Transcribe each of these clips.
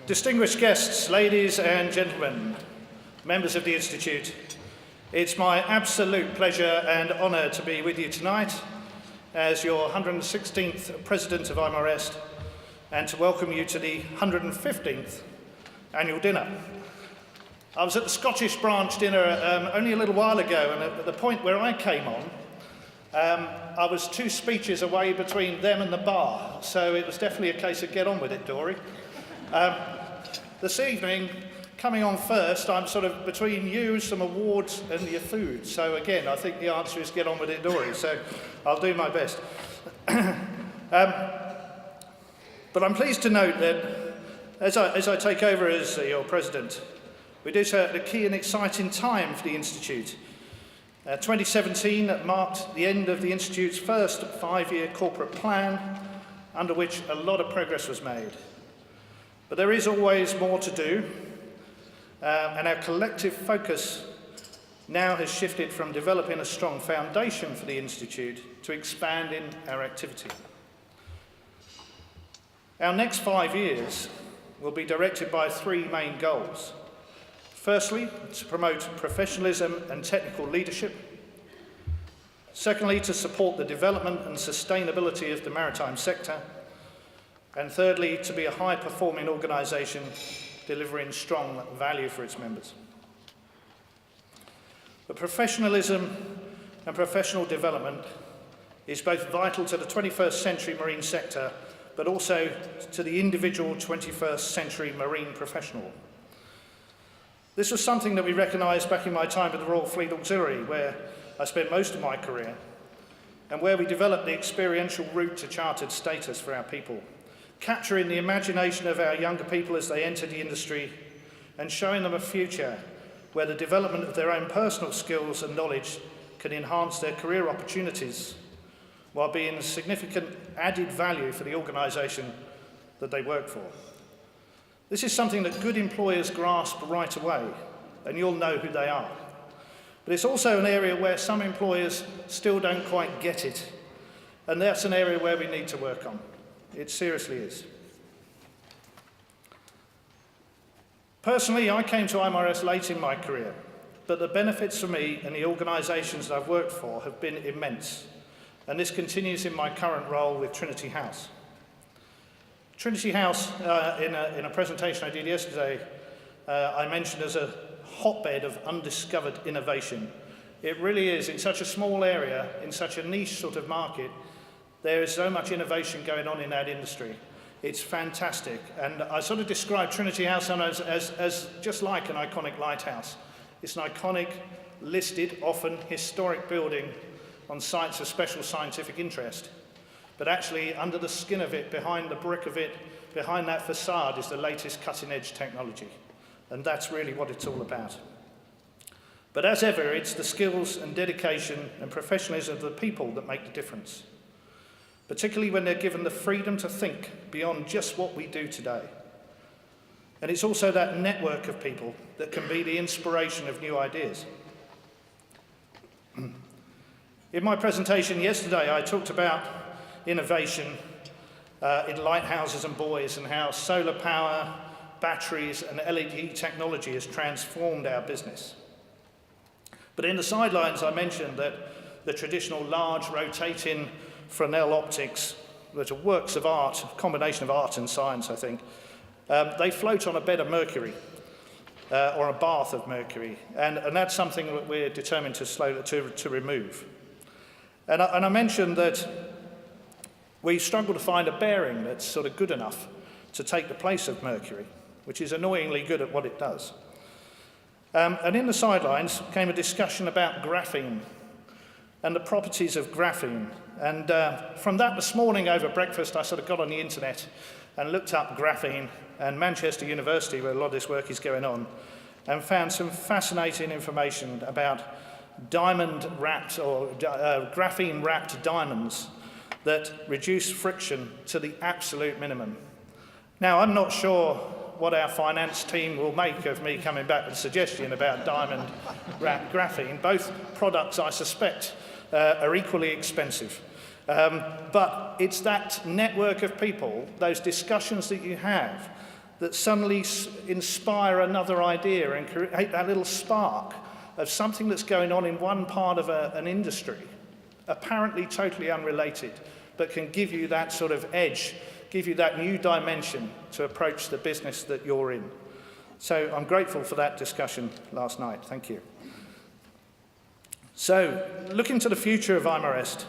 Distinguished guests, ladies and gentlemen, members of the Institute, it's my absolute pleasure and honour to be with you tonight as your 116th President of IMarEST and to welcome you to the 115th annual dinner. I was at the Scottish branch dinner only a little while ago, and at the point where I came on, I was 2 speeches away between them and the bar, so it was definitely a case of get on with it, Dorey. This evening, coming on first, I'm sort of between you, some awards, and your food. So again, I think the answer is get on with it, Dorey, so I'll do my best. But I'm pleased to note that as I take over as your president, we do so at a key and exciting time for the Institute. 2017 marked the end of the Institute's first 5-year corporate plan, under which a lot of progress was made. But there is always more to do, and our collective focus now has shifted from developing a strong foundation for the Institute to expanding our activity. Our next 5 years will be directed by 3 main goals. Firstly, to promote professionalism and technical leadership. Secondly, to support the development and sustainability of the maritime sector. And thirdly, to be a high-performing organisation delivering strong value for its members. But professionalism and professional development is both vital to the 21st century marine sector, but also to the individual 21st century marine professional. This was something that we recognised back in my time at the Royal Fleet Auxiliary, where I spent most of my career, and where we developed the experiential route to chartered status for our people, capturing the imagination of our younger people as they enter the industry and showing them a future where the development of their own personal skills and knowledge can enhance their career opportunities while being a significant added value for the organisation that they work for. This is something that good employers grasp right away, and you'll know who they are. But it's also an area where some employers still don't quite get it, and that's an area where we need to work on. It seriously is. Personally, I came to IMarEST late in my career, but the benefits for me and the organisations that I've worked for have been immense, and this continues in my current role with Trinity House. Trinity House, in a presentation I did yesterday, I mentioned as a hotbed of undiscovered innovation. It really is. In such a small area, in such a niche sort of market, there is so much innovation going on in that industry. It's fantastic. And I sort of describe Trinity House as just like an iconic lighthouse. It's an iconic, listed, often historic building on sites of special scientific interest. But actually, under the skin of it, behind the brick of it, behind that facade is the latest cutting-edge technology. And that's really what it's all about. But as ever, it's the skills and dedication and professionalism of the people that make the difference, particularly when they're given the freedom to think beyond just what we do today. And it's also that network of people that can be the inspiration of new ideas. In my presentation yesterday, I talked about innovation in lighthouses and buoys and how solar power, batteries and LED technology has transformed our business. But in the sidelines, I mentioned that the traditional large rotating Fresnel optics, that are works of art, a combination of art and science, I think, they float on a bed of mercury, or a bath of mercury, and that's something that we're determined to remove. And I mentioned that we struggle to find a bearing that's sort of good enough to take the place of mercury, which is annoyingly good at what it does. And in the sidelines came a discussion about graphene and the properties of graphene. And from that this morning over breakfast, I sort of got on the internet and looked up graphene and Manchester University, where a lot of this work is going on, and found some fascinating information about diamond-wrapped or graphene-wrapped diamonds that reduce friction to the absolute minimum. Now, I'm not sure what our finance team will make of me coming back with a suggestion about diamond-wrapped graphene. Both products, I suspect, are equally expensive. But it's that network of people, those discussions that you have, that suddenly inspire another idea and create that little spark of something that's going on in one part of an industry, apparently totally unrelated, but can give you that sort of edge, give you that new dimension to approach the business that you're in. So I'm grateful for that discussion last night. Thank you. So, looking to the future of IMarEST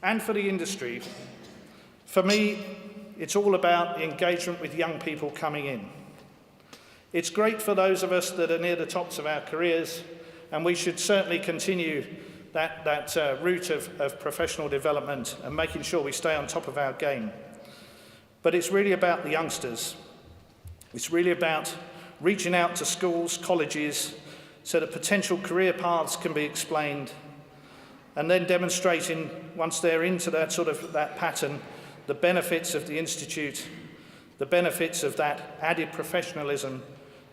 and for the industry, for me, it's all about the engagement with young people coming in. It's great for those of us that are near the tops of our careers, and we should certainly continue that route of professional development and making sure we stay on top of our game. But it's really about the youngsters. It's really about reaching out to schools, colleges, so that potential career paths can be explained, and then demonstrating, once they're into that pattern, the benefits of the Institute, the benefits of that added professionalism,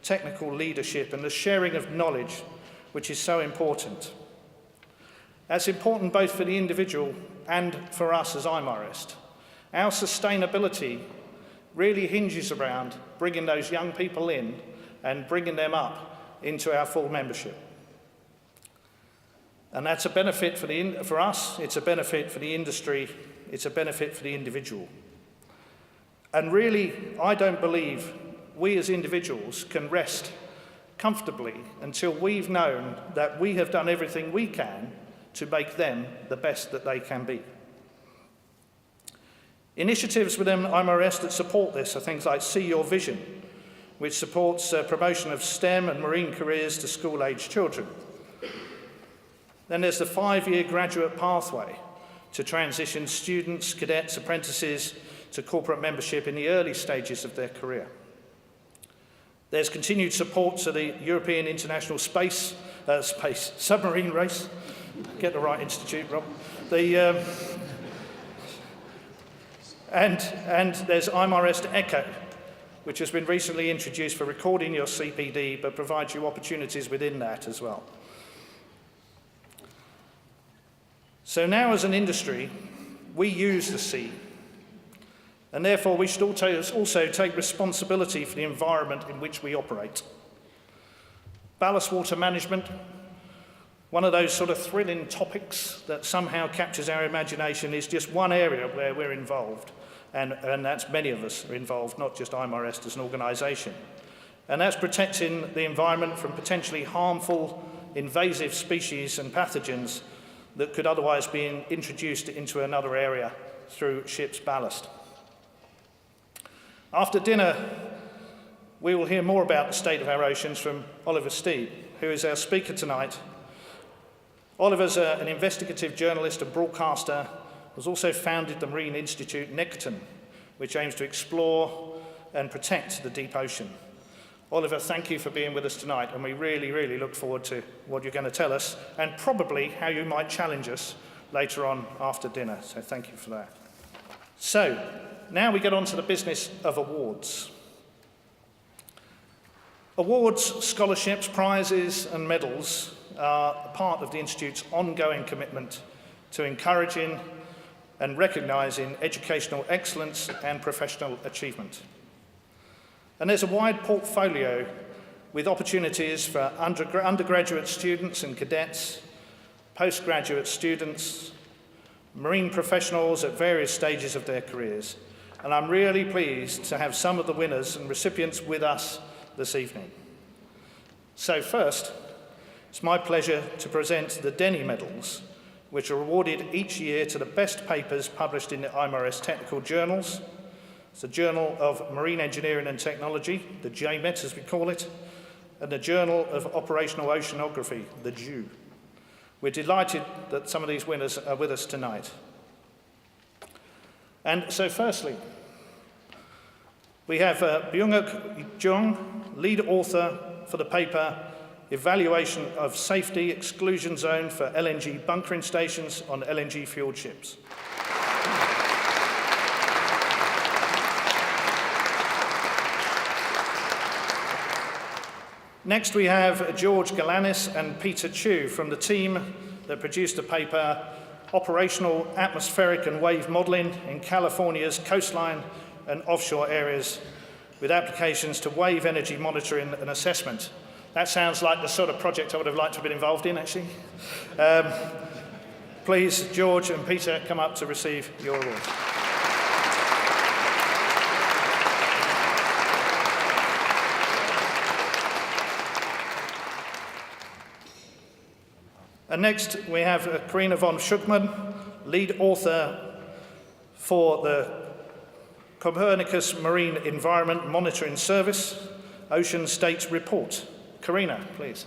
technical leadership, and the sharing of knowledge, which is so important. That's important both for the individual and for us as IMarEST. Our sustainability really hinges around bringing those young people in and bringing them up into our full membership. And that's a benefit for us, it's a benefit for the industry, it's a benefit for the individual. And really, I don't believe we as individuals can rest comfortably until we've known that we have done everything we can to make them the best that they can be. Initiatives within IMarEST that support this are things like See Your Vision, which supports promotion of STEM and marine careers to school-aged children. Then there's the 5-year graduate pathway to transition students, cadets, apprentices to corporate membership in the early stages of their career. There's continued support to the European International Submarine Race. Get the right institute, Rob. And there's IMarEST Echo, which has been recently introduced for recording your CPD, but provides you opportunities within that as well. So now as an industry, we use the sea, and therefore we should also take responsibility for the environment in which we operate. Ballast water management, one of those sort of thrilling topics that somehow captures our imagination, is just one area where we're involved. And that's many of us are involved, not just IMarEST as an organisation. And that's protecting the environment from potentially harmful, invasive species and pathogens that could otherwise be introduced into another area through ship's ballast. After dinner, we will hear more about the state of our oceans from Oliver Steed, who is our speaker tonight. Oliver's an investigative journalist and broadcaster, has also founded the Marine Institute Necton, which aims to explore and protect the deep ocean. Oliver, thank you for being with us tonight, and we really, really look forward to what you're going to tell us, and probably how you might challenge us later on after dinner. So thank you for that. So, now we get on to the business of awards. Awards, scholarships, prizes, and medals are part of the Institute's ongoing commitment to encouraging and recognising educational excellence and professional achievement. And there's a wide portfolio with opportunities for undergraduate students and cadets, postgraduate students, marine professionals at various stages of their careers. And I'm really pleased to have some of the winners and recipients with us this evening. So first, it's my pleasure to present the Denny Medals, which are awarded each year to the best papers published in the IMarEST technical journals. It's the Journal of Marine Engineering and Technology, the JMET as we call it, and the Journal of Operational Oceanography, the JOO. We're delighted that some of these winners are with us tonight. And so firstly, we have Byung-Uk Jung, lead author for the paper Evaluation of Safety Exclusion Zone for LNG Bunkering Stations on LNG-fueled ships. Next we have George Galanis and Peter Chu from the team that produced the paper Operational Atmospheric and Wave Modelling in California's Coastline and Offshore Areas with applications to wave energy monitoring and assessment. That sounds like the sort of project I would have liked to have been involved in, actually. Please, George and Peter, come up to receive your awards. And next, we have Karina von Schuckmann, lead author for the Copernicus Marine Environment Monitoring Service, Ocean State Report. Karina, please.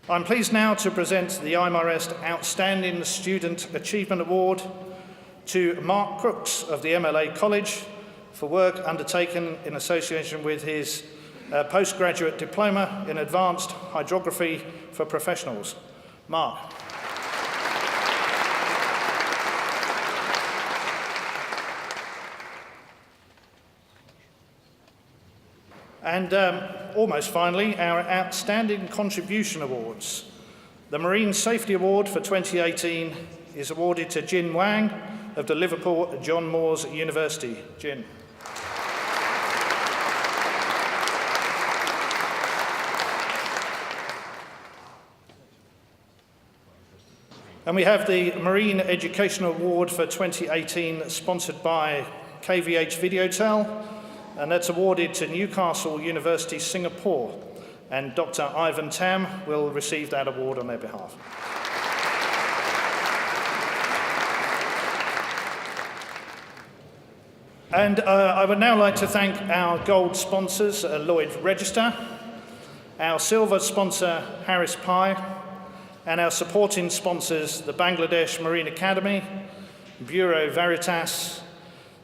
I'm pleased now to present the IMarEST Outstanding Student Achievement Award to Mark Crooks of the MLA College for work undertaken in association with his postgraduate diploma in advanced hydrography for professionals. Mark. And almost finally, our Outstanding Contribution Awards. The Marine Safety Award for 2018 is awarded to Jin Wang of the Liverpool John Moores University. Jin. And we have the Marine Educational Award for 2018 sponsored by KVH Videotel, and that's awarded to Newcastle University, Singapore, and Dr. Ivan Tam will receive that award on their behalf. And I would now like to thank our gold sponsors, Lloyd Register, our silver sponsor, Harris Pye, and our supporting sponsors, the Bangladesh Marine Academy, Bureau Veritas,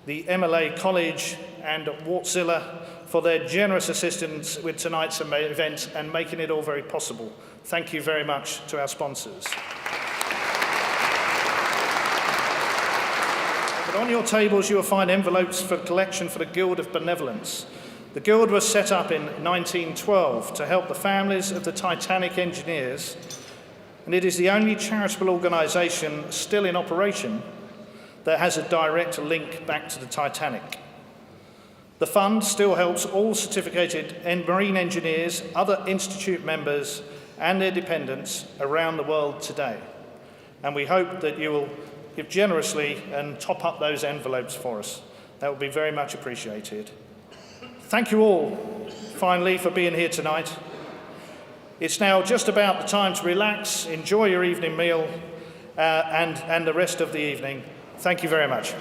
the MLA College, and Wartzilla for their generous assistance with tonight's event and making it all very possible. Thank you very much to our sponsors. But on your tables you will find envelopes for collection for the Guild of Benevolence. The Guild was set up in 1912 to help the families of the Titanic engineers, and it is the only charitable organisation still in operation that has a direct link back to the Titanic. The fund still helps all certificated marine engineers, other institute members and their dependents around the world today. And we hope that you will give generously and top up those envelopes for us. That would be very much appreciated. Thank you all, finally, for being here tonight. It's now just about the time to relax, enjoy your evening meal, and the rest of the evening. Thank you very much.